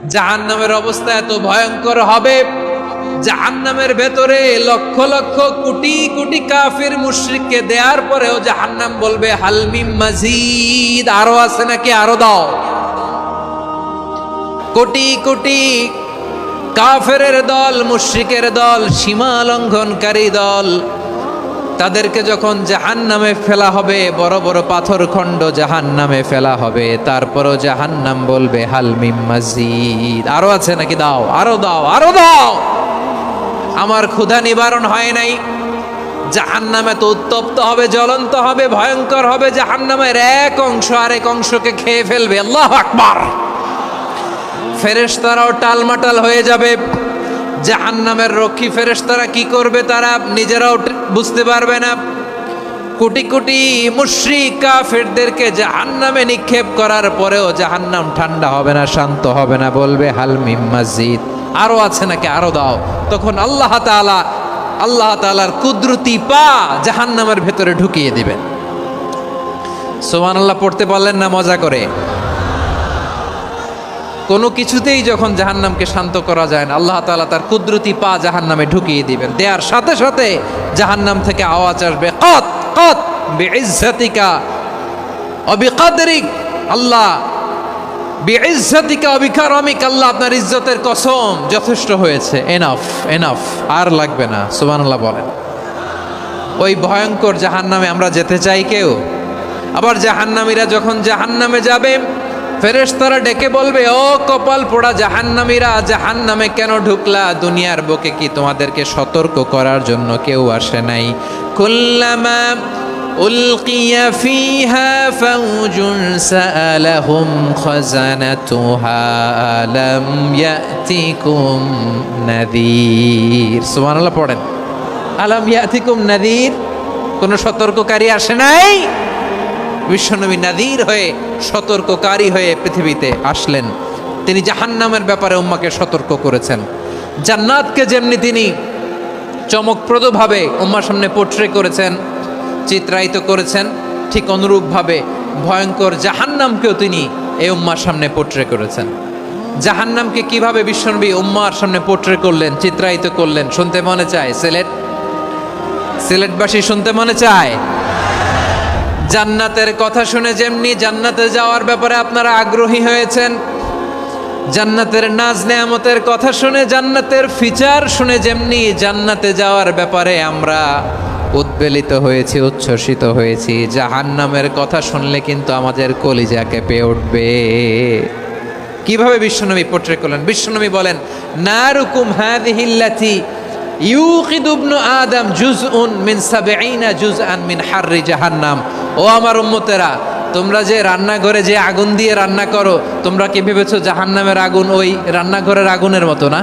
জাহান্নামের অবস্থা এত ভয়ঙ্কর হবে, জাহান্নামের ভেতরে লক্ষ লক্ষ কোটি কোটি কাফির মুশরিককে দেওয়ার পরেও জাহান্নাম বলবে হালমিম মাজিদ, আরো আছে নাকি, আরো দাও। কোটি কোটি কাফেরের দল, মুশরিকের দল, সীমা লঙ্ঘনকারী দল, তাদেরকে যখন জাহান্নামে ফেলা হবে, বড় বড় পাথর খণ্ড জাহান্নামে ফেলা হবে, তারপরও জাহান্নাম বলবে হালমিম মাজিদ, আরো আছে নাকি, দাও, আরো দাও, আরো দাও। আমার ক্ষুধা নিবারণ হয় নাই। জাহান্নামে তো উত্তপ্ত হবে, জ্বলন্ত হবে, ভয়ঙ্কর হবে। জাহান্নামের এক অংশ আরেক অংশকে খেয়ে ফেলবে। আল্লাহু আকবার। ফেরেশতারাও টালমাটাল হয়ে যাবে। জাহান্নামের রক্ষী ফেরেশতারা কি করবে তারা নিজেরাও বুঝতে পারবে না। কোটি কোটি মুশরিক কাফেরদেরকে জাহান্নামে নিক্ষেপ করার পরেও জাহান্নাম ঠান্ডা হবে না, শান্ত হবে না, বলবে হালমিম মাজিদ, আরো আছে নাকি, আরো দাও। তখন আল্লাহ তাআলার কুদরতি পা জাহান্নামের ভেতরে ঢুকিয়ে দিবেন। সুবহানাল্লাহ পড়তে পারলেন না মজা করে? কোনো কিছুতেই যখন জাহান্নামকে শান্ত করা যায় না, আল্লাহ তাআলা তার কুদরতি পা জাহান্নামে ঢুকিয়ে দিবেন। দেয়ার সাথে সাথে জাহান্নাম থেকে আওয়াজ আসবে, কত কত বিইজ্জাতিকা ওয়া বিকদরিক, আল্লাহ বিইজ্জাতিকা ওয়া বিকারমিক, আল্লাহ আপনার ইজ্জতের কসম, যথেষ্ট হয়েছে, এনাফ এনাফ, আর লাগবে না। সুবহানাল্লাহ বলেন। ওই ভয়ঙ্কর জাহান্নামে আমরা যেতে চাই কেউ? আবার জাহান্নামীরা যখন জাহান্নামে যাবে, ফেরেশতারা ডেকে বলবে, ও কপাল পোড়া জাহান্নামীরা, জাহান্নামে কেন ঢুকলা? দুনিয়ার বুকে কি তোমাদেরকে সতর্ক করার জন্য কেউ আসে নাই? কুল্লামা উলকিয়া ফিহা ফাউজুন সাআলাহুম খাজানাতুহা আলাম ইয়াতিকুম নাযীর। সুবহানাল্লাহ পড়েন। আলাম ইয়াতিকুম নাযীর, কোন সতর্ককারী আসে নাই? বিশ্বনবী নাযীর হয়ে, সতর্ককারী হয়ে পৃথিবীতে আসলেন। তিনি জাহান্নামের ব্যাপারে উম্মাকে সতর্ক করেছেন। জান্নাতকে যেমনি তিনি চমকপ্রদভাবে উম্মার সামনে পোট্রে করেছেন, চিত্রায়িত করেছেন, ঠিক অনুরূপভাবে ভয়ঙ্কর জাহান্নামকেও তিনি এই উম্মার সামনে পোট্রে করেছেন। জাহান্নামকে কিভাবে বিশ্বনবী উম্মার সামনে পোট্রে করলেন, চিত্রায়িত করলেন, শুনতে মনে চায়? সিলেটবাসী শুনতে মনে চায়? জান্নাতের কথা শুনে যেমনি জান্নাতে যাওয়ার ব্যাপারে আপনারা আগ্রহী হয়েছেন, জান্নাতের নাজ নেয়ামতের কথা শুনে, জান্নাতের ফিচার শুনে যেমনি জান্নাতে যাওয়ার ব্যাপারে আমরা উদ্বেলিত হয়েছি, উচ্ছ্বসিত হয়েছি, জাহান্নামের কথা শুনলে কিন্তু আমাদের কলিজা কেঁপে উঠবে। কিভাবে বিশ্বনবী পোট্রে করলেন? বিশ্বনবী বলেন, নারুকুম হাযিহিল্লাতী ইউকিদু ইবনু আদম জুজউন মিন ৭০ জুজআন মিন হাররি জাহান্নাম। ও আমার উম্মতেরা, তোমরা যে রান্নাঘরে যে আগুন দিয়ে রান্না করো, তোমরা কি ভেবেছো জাহান্নামের আগুন ওই রান্নাঘরের আগুনের মতো না?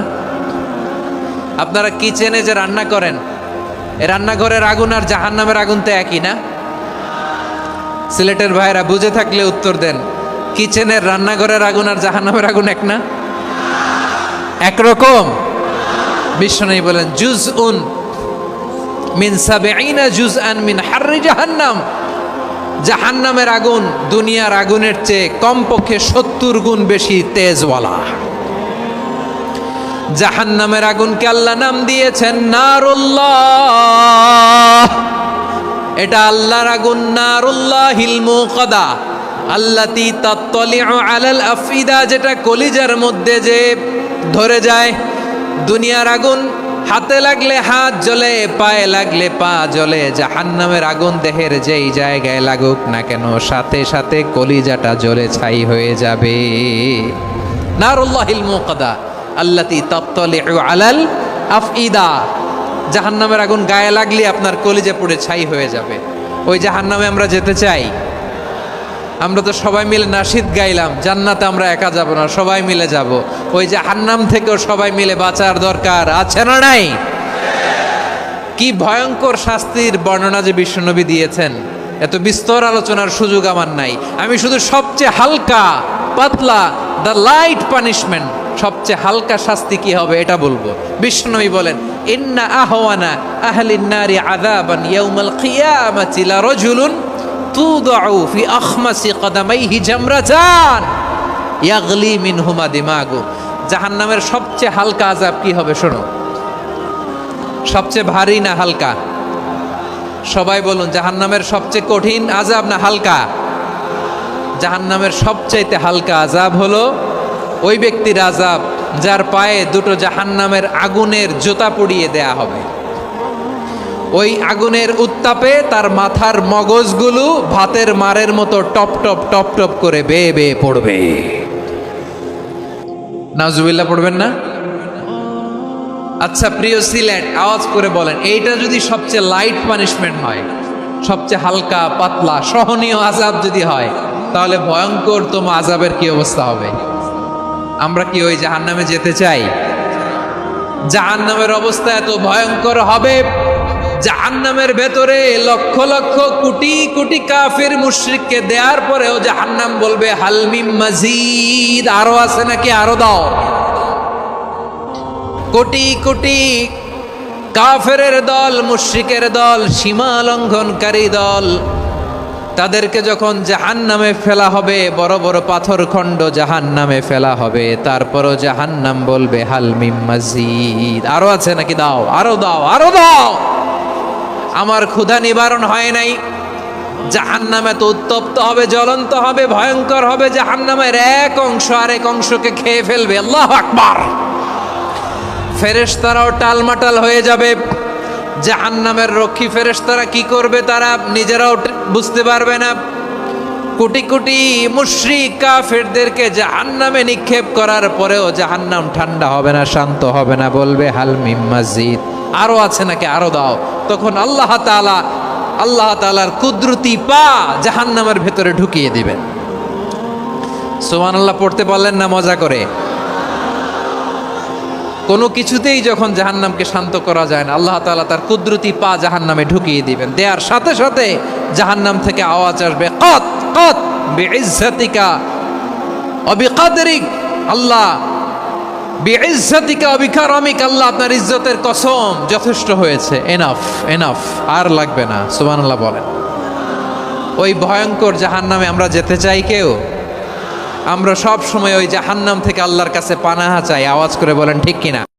আপনারা কিচেনে যে রান্না করেন, এই রান্নাঘরের আগুন আর জাহান্নামের আগুন তো একই না? সিলেটের ভাইরা বুঝে থাকলে উত্তর দেন। কিচেনের রান্নাঘরের আগুন আর জাহান্নামের আগুন এক না? একরকম? বিশ্বনবী বলেন, জুজউন মিন ৭০ জুজআন মিন হাররি জাহান্নাম। জাহান্নামের আগুন দুনিয়ার আগুনের চেয়ে কমপক্ষে ৭০ গুণ বেশি তেজওয়ালা। জাহান্নামের আগুনকে আল্লাহ নাম দিয়েছেন নারুল্লাহ। এটা আল্লাহর আগুন, নারুল্লাহিল মুকাদা আল্লাতী তাত্তালিউ আলাল আফইদা, যেটা কলিজার মধ্যে যে ধরে যায়। দুনিয়ার আগুন হাতে লাগলে হাত জ্বলে, পায়ে লাগলে পা জ্বলে। জাহান্নামের আগুন দেহের যেই জায়গায় লাগুক না কেন, সাথে সাথে কলিজাটা জ্বলে ছাই হয়ে যাবে। নারুল্লাহিল মুকাদা আল্লাতী তাত্তালিউ আলাল আফইদা। জাহান্নামের আগুন গায়ে লাগলে আপনার কলিজা পুড়ে ছাই হয়ে যাবে। ওই জাহান্নামে আমরা যেতে চাই? আমরা তো সবাই মিলে নাশিদ গাইলাম, জান্নাতে আমরা একা যাব না, সবাই মিলে যাব। ওই জাহান্নাম থেকেও সবাই মিলে বাঁচার দরকার আছে না নাই? কি ভয়ঙ্কর শাস্তির বর্ণনা যে বিশ্বনবী দিয়েছেন, এত বিস্তর আলোচনার সুযোগ আমার নাই। আমি শুধু সবচেয়ে হালকা পাতলা, দ্য লাইট পানিশমেন্ট, সবচেয়ে হালকা শাস্তি কি হবে এটা বলবো। বিশ্বনবী বলেন, ইন্না আহওয়ানা আহলিন নারি আযাবান ইয়াউমাল কিয়ামাতি লা রাজুলুন তুদাউ ফি আখমাসি কদামাইহি জামরাতান ইয়াগলি মিনহুমা দিমাগু। জাহান্নামের সবচেয়ে হালকা আযাব কি হবে শোনো। সবচেয়ে ভারী না হালকা? সবাই বলুন, জাহান্নামের সবচেয়ে কঠিন আযাব না হালকা? জাহান্নামের সবচাইতে হালকা আযাব হলো ওই ব্যক্তির আযাব যার পায়ে দুটো জাহান্নামের আগুনের জুতা পরিয়ে দেয়া হবে। ওই আগুনের উত্তাপে তার মাথার মগজগুলো ভাতের মারের মতো টপ টপ টপ টপ করে বেয়ে বেয়ে পড়বে। নাউজুবিল্লাহ পড়বেন না? আচ্ছা প্রিয় সিলেট, আওয়াজ করে বলেন, এইটা যদি সবচেয়ে লাইট পানিশমেন্ট হয়, সবচেয়ে হালকা পাতলা সহনীয় আযাব যদি হয়, তাহলে ভয়ঙ্কর তোমার আযাবের কি অবস্থা হবে? আমরা কি ওই জাহান্নামে যেতে চাই? জাহান্নামের অবস্থা এত ভয়ঙ্কর হবে, জাহান্নামের ভেতরে লক্ষ লক্ষ কোটি কোটি কাফির মুশরিককে দেওয়ার পরেও জাহান্নাম বলবে হাল মিন মাজিদ, আরো আছে নাকি, আরো দাও। কোটি কোটি কাফেরের দল, মুশরিকের দল, সীমা লঙ্ঘনকারী দল, তাদেরকে যখন জাহান্নামে ফেলা হবে, বড় বড় পাথর খণ্ড জাহান্নামে ফেলা হবে, তারপরও জাহান্নাম বলবে হাল মিন মাজিদ, আরো আছে নাকি, দাও, আরো দাও, আরো দাও। আমার ক্ষুধা নিবারণ হয় নাই। জাহান্নামে তো উত্তপ্ত হবে, জ্বলন্ত হবে, ভয়ঙ্কর হবে। জাহান্নামের এক অংশ আরেক অংশকে খেয়ে ফেলবে। আল্লাহু আকবার। ফেরেশতারাও টালমাটাল হয়ে যাবে। জাহান্নামের রক্ষী ফেরেশতারা কি করবে তারা নিজেরাও বুঝতে পারবে না। কোটি কোটি মুশরিক কাফেরদেরকে জাহান্নামে নিক্ষেপ করার পরেও জাহান্নাম ঠান্ডা হবে না, শান্ত হবে না, বলবে হাল মিন মাজিদ, আরো আছে নাকি, আরো দাও। তখন আল্লাহ তাআলার কুদরতি পা জাহান্নামের ভেতরে ঢুকিয়ে দিবেন। সুবহানাল্লাহ পড়তে পারলেন না মজা করে? কোনো কিছুতেই যখন জাহান্নামকে শান্ত করা যায় না, আল্লাহ তাআলা তার কুদরতি পা জাহান্নামে ঢুকিয়ে দিবেন। দেয়ার সাথে সাথে জাহান্নাম থেকে আওয়াজ আসবে, কত কত বিইজ্জাতিকা ওয়া বিকদরিক, আল্লাহ বিইজ্জাতিকা ওয়া বিকারামিক, আল্লাহ আপনার ইজ্জতের কসম, যথেষ্ট হয়েছে, এনাফ এনাফ, আর লাগবে না। সুবহানাল্লাহ বলেন। ওই ভয়ঙ্কর জাহান্নামে আমরা যেতে চাই কেউ? আমরা সব সময় ওই জাহান্নাম থেকে আল্লাহর কাছে পানাহা চাই। আওয়াজ করে বলেন ঠিক কিনা?